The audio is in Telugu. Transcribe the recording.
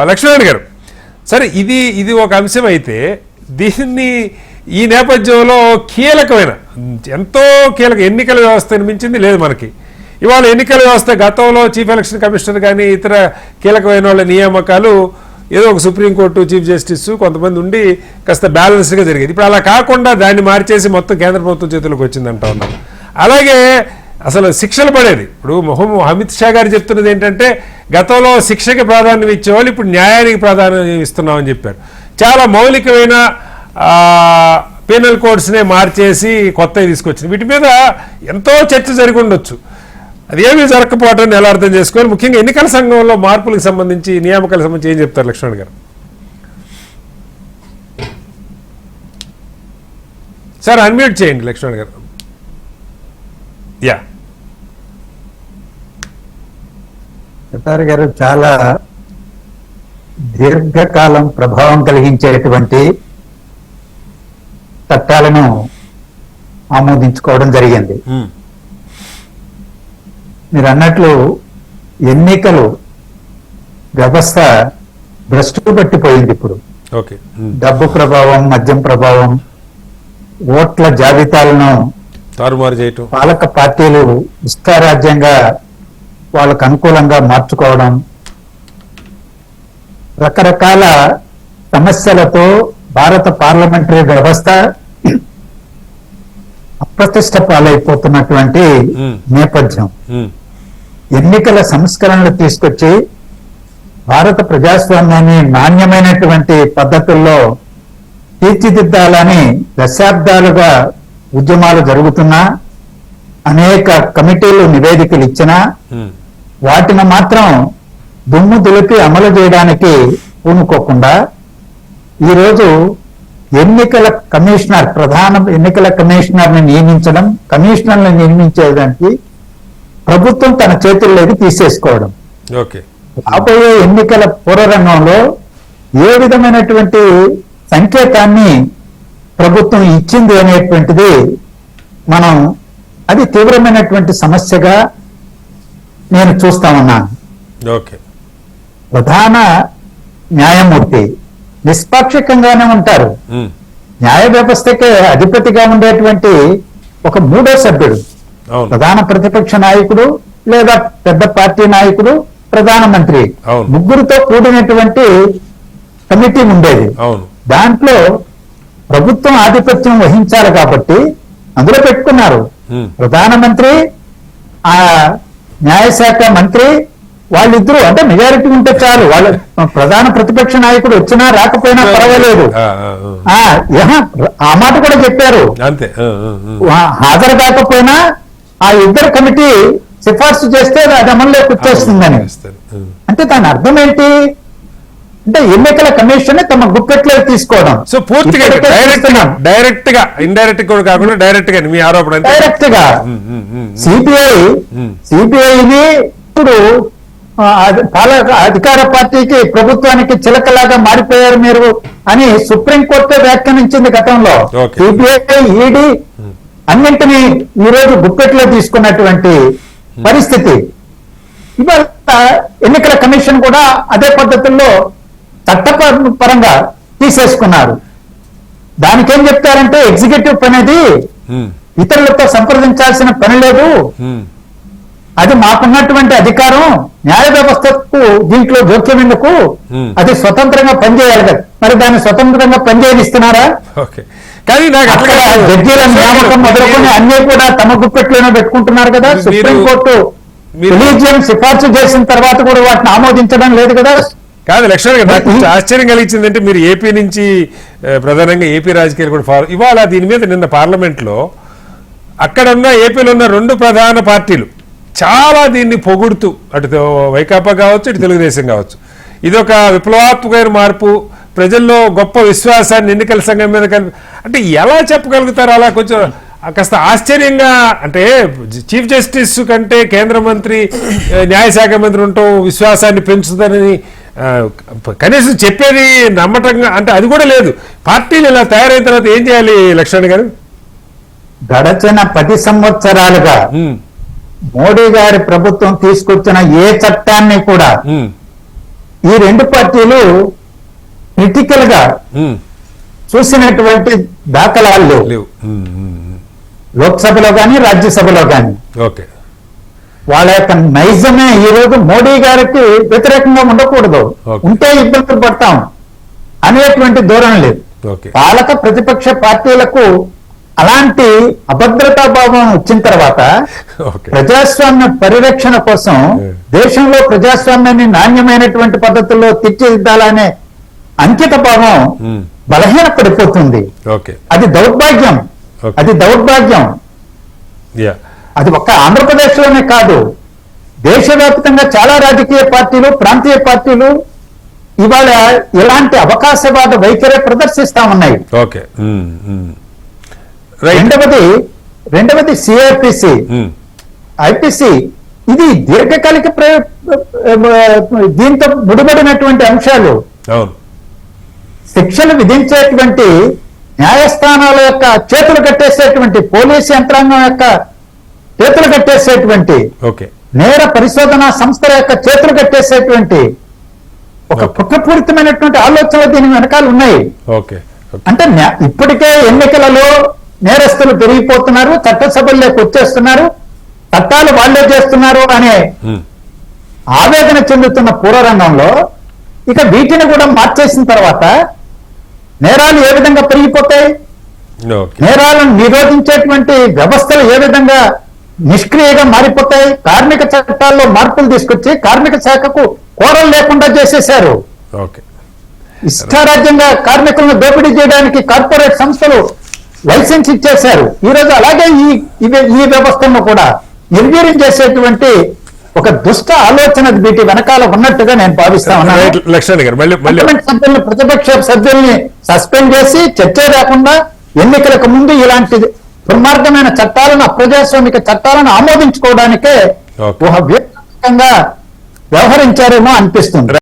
లక్ష్మణ్ గారు, సరే ఇది ఒక అంశం అయితే దీన్ని ఈ నేపథ్యంలో కీలకమైన ఎంతో కీలక ఎన్నికల వ్యవస్థను మించింది లేదు మనకి. ఇవాళ ఎన్నికల వ్యవస్థ గతంలో చీఫ్ ఎలక్షన్ కమిషనర్ కానీ ఇతర కీలకమైన వాళ్ళ నియామకాలు ఏదో ఒక సుప్రీంకోర్టు చీఫ్ జస్టిస్ కొంతమంది ఉండి కాస్త బ్యాలెన్స్డ్గా జరిగేది. ఇప్పుడు అలా కాకుండా దాన్ని మార్చేసి మొత్తం కేంద్ర ప్రభుత్వం చేతులకు వచ్చిందంటా ఉన్నాం. అలాగే అసలు శిక్షలు పడేది ఇప్పుడు అమిత్ షా గారు చెప్తున్నది ఏంటంటే గతంలో శిక్షకి ప్రాధాన్యం ఇచ్చేవాళ్ళు ఇప్పుడు న్యాయానికి ప్రాధాన్యం ఇస్తున్నామని చెప్పారు. చాలా మౌలికమైన పీనల్ కోడ్స్నే మార్చేసి కొత్తవి తీసుకొచ్చింది. వీటి మీద ఎంతో చర్చ జరిగి ఉండొచ్చు. అది ఏమీ జరగకపోవటాన్ని ఎలా అర్థం చేసుకోవాలి? ముఖ్యంగా ఎన్నికల సంఘంలో మార్పులకు సంబంధించి నియామకాలకు సంబంధించి ఏం చెప్తారు లక్ష్మణ్ గారు? సార్ అన్మ్యూట్ చేయండి లక్ష్మణ్ గారు. యా సితార్ గారు, చాలా దీర్ఘకాలం ప్రభావం కలిగించేటువంటి చట్టాలను ఆమోదించుకోవడం జరిగింది. మీరు అన్నట్లు ఎన్నికలు వ్యవస్థ భ్రష్టు పట్టిపోయింది. ఇప్పుడు డబ్బు ప్రభావం, మద్యం ప్రభావం, ఓట్ల జాబితాలను తారుమారు చేయటం, పాలక పార్టీలు ఇష్టారాజ్యంగా వాళ్ళకు అనుకూలంగా మార్చుకోవడం, రకరకాల సమస్యలతో భారత పార్లమెంటరీ వ్యవస్థ అప్రతిష్ట పాలైపోతున్నటువంటి నేపథ్యం. ఎన్నికల సంస్కరణలు తీసుకొచ్చి భారత ప్రజాస్వామ్యాన్ని నాణ్యమైనటువంటి పద్ధతుల్లో తీర్చిదిద్దాలని దశాబ్దాలుగా ఉద్యమాలు జరుగుతున్నా, అనేక కమిటీలు నివేదికలు ఇచ్చినా వాటిని మాత్రం దుమ్ము దులిపి అమలు చేయడానికి పూనుకోకుండా ఈరోజు ఎన్నికల కమిషనర్, ప్రధాన ఎన్నికల కమిషనర్ ని నియమించడం, కమిషనర్ని నియమించేదానికి ప్రభుత్వం తన చేతుల్లోకి తీసేసుకోవడం, రాబోయే ఎన్నికల పూర్వరంగంలో ఏ విధమైనటువంటి సంకేతాన్ని ప్రభుత్వం ఇచ్చింది అనేటువంటిది మనం అది తీవ్రమైనటువంటి సమస్యగా నేను చూస్తా ఉన్నాను. ప్రధాన న్యాయమూర్తి నిష్పాక్షికంగానే ఉంటారు. న్యాయ వ్యవస్థకే అధిపతిగా ఉండేటువంటి ఒక మూడో సభ్యుడు, ప్రధాన ప్రతిపక్ష నాయకుడు లేదా పెద్ద పార్టీ నాయకుడు, ప్రధానమంత్రి, ముగ్గురితో కూడినటువంటి కమిటీ ఉండేది. దాంట్లో ప్రభుత్వం ఆధిపత్యం వహించాలి కాబట్టి అందులో పెట్టుకున్నారు. ప్రధానమంత్రి, ఆ న్యాయశాఖ మంత్రి, వాళ్ళిద్దరూ అంటే మెజారిటీ ఉంటే చాలు. వాళ్ళు ప్రధాన ప్రతిపక్ష నాయకుడు వచ్చినా రాకపోయినా పర్వాలేదు. ఆ మాట కూడా చెప్పారు. హాజరు కాకపోయినా ఆ ఇద్దరు కమిటీ సిఫార్సు చేస్తే అది అమల్లోకి వచ్చేస్తుందని. అంటే దాని అర్థం ఏంటి అంటే ఎన్నికల కమిషన్ తమ గుప్పెట్లో తీసుకోవడం. సో పూర్తిగా డైరెక్ట్ గా, ఇండైరెక్ట్ కూడా కాకుండా డైరెక్ట్ గా మీ ఆరోపణ డైరెక్ట్ గా సిబిఐని ఇప్పుడు పాలక అధికార పార్టీకి, ప్రభుత్వానికి చిలకలాగా మారిపోయారు మీరు అని సుప్రీంకోర్టు వ్యాఖ్యానించింది గతంలో. సిబిఐ, ఈడీ అన్నింటినీ ఈరోజు గుప్పెట్లో తీసుకున్నటువంటి పరిస్థితి. ఇవాళ ఎన్నికల కమిషన్ కూడా అదే పద్ధతుల్లో చట్టపరంగా తీసేసుకున్నారు. దానికేం చెప్తారంటే ఎగ్జిక్యూటివ్ పని అది, ఇతరులతో సంప్రదించాల్సిన పని లేదు, అది మాకున్నటువంటి అధికారం, న్యాయ వ్యవస్థకు దీంట్లో జోక్యం ఎందుకు, అది స్వతంత్రంగా పనిచేయాలి కదా. మరి దాన్ని స్వతంత్రంగా పనిచేయనిస్తున్నారా? జడ్జీల నియామకం మొదలుకొని అన్ని కూడా తమ గుప్పెట్లోనే పెట్టుకుంటున్నారు కదా. సుప్రీంకోర్టు రిలీజియన్ సిఫార్సు చేసిన తర్వాత కూడా వాటిని ఆమోదించడం లేదు కదా. కాదు లక్ష్మణ్ గారు, నాకు ఆశ్చర్యం కలిగించిందంటే మీరు ఏపీ నుంచి ప్రధానంగా ఏపీ రాజకీయాలు కూడా ఫాలో. ఇవాళ దీని మీద నిన్న పార్లమెంట్లో అక్కడ ఉన్న ఏపీలో ఉన్న రెండు ప్రధాన పార్టీలు చాలా దీన్ని పొగుడుతూ, అటు వైకాపా కావచ్చు, ఇటు తెలుగుదేశం కావచ్చు, ఇదొక విప్లవాత్మకమైన మార్పు, ప్రజల్లో గొప్ప విశ్వాసాన్ని ఎన్నికల సంఘం మీద అంటే ఎలా చెప్పగలుగుతారు? అలా కొంచెం కాస్త ఆశ్చర్యంగా, అంటే చీఫ్ జస్టిస్ కంటే కేంద్ర మంత్రి, న్యాయశాఖ మంత్రి ఉండటం విశ్వాసాన్ని పెంచుతుందని కనీసం చెప్పేది నమ్మటంగా, అంటే అది కూడా లేదు. పార్టీలు ఇలా తయారైన తర్వాత ఏం చేయాలి లక్ష్మణ్ గారు? గడచిన 10 సంవత్సరాలుగా మోడీ గారి ప్రభుత్వం తీసుకొచ్చిన ఏ చట్టాన్ని కూడా ఈ రెండు పార్టీలు క్రిటికల్ గా చూసినటువంటి దాఖలాలు లేవు. లేవు. లోక్సభలో కానీ రాజ్యసభలో కానీ ఓకే. వాళ్ళ యొక్క నైజమే ఈ రోజు మోడీ గారికి వ్యతిరేకంగా ఉండకూడదు, Okay. ఉంటే ఇబ్బందులు పడతాం అనేటువంటి ధోరణి లేదు. ఓకే. పాలక ప్రతిపక్ష పార్టీలకు అలాంటి అభద్రతా భావం వచ్చిన తర్వాత ఓకే. ప్రజాస్వామ్య పరిరక్షణ కోసం దేశంలో ప్రజాస్వామ్యాన్ని నాణ్యమైనటువంటి పద్ధతుల్లో తీర్చిదిద్దాలనే అంకిత భావం బలహీన పడిపోతుంది. ఓకే. అది దౌర్భాగ్యం. Okay. అది దౌర్భాగ్యం. యా. అది ఒక్క ఆంధ్రప్రదేశ్ లోనే కాదు, దేశవ్యాప్తంగా చాలా రాజకీయ పార్టీలు, ప్రాంతీయ పార్టీలు ఇవాళ ఇలాంటి అవకాశవాద వైఖరి ప్రదర్శిస్తా ఉన్నాయి. ఓకే. రైట్. రెండవది సిఆర్పిసి, ఐపిసి, ఇది దీర్ఘకాలిక దీంతో ముడిపడినటువంటి అంశాలు. అవును. శిక్షలు విధించేటువంటి న్యాయస్థానాల యొక్క చేతులు కట్టేసేటువంటి, పోలీసు యంత్రాంగం యొక్క చేతులు కట్టేసేటువంటి, ఓకే. నేర పరిశోధన సంస్థల యొక్క చేతులు కట్టేసేటువంటి ఒక కుట్రపూరితమైనటువంటి ఆలోచనలు దీని వెనకాల ఉన్నాయి. ఓకే. అంటే ఇప్పటికే ఎన్నికలలో నేరస్తులు పెరిగిపోతున్నారు, చట్టసభల్లోకి వచ్చేస్తున్నారు, చట్టాలు వాళ్లే చేస్తున్నారు అనే ఆవేదన చెందుతున్న పూర్వరంగంలో ఇక వీటిని కూడా మార్చేసిన తర్వాత నేరాలు ఏ విధంగా పెరిగిపోతాయి, నేరాలను నిరోధించేటువంటి వ్యవస్థలు ఏ విధంగా నిష్క్రియగా మారిపోతాయి. కార్మిక చట్టాల్లో మార్పులు తీసుకొచ్చి కార్మిక శాఖకు కోరలు లేకుండా చేసేశారు. ఓకే. ఇష్టారాజ్యంగా కార్మికులను దోపిడీ చేయడానికి కార్పొరేట్ సంస్థలు లైసెన్స్ ఇచ్చేశారు. ఈ రోజు అలాగే ఈ వ్యవస్థను కూడా నిర్వీర్యం చేసేటువంటి ఒక దుష్ట ఆలోచన వీటి వెనకాల ఉన్నట్టుగా నేను భావిస్తా ఉన్నాను. లక్ష్మణ్ గారు సభ్యులను, ప్రతిపక్ష సభ్యుల్ని సస్పెండ్ చేసి చర్చ లేకుండా ఎన్నికలకు ముందు ఇలాంటి దుర్మార్గమైన చట్టాలను, అప్రజాస్వామిక చట్టాలను ఆమోదించుకోవడానికే ఒక వ్యక్తిగతంగా వ్యవహరించారేమో అనిపిస్తుంది.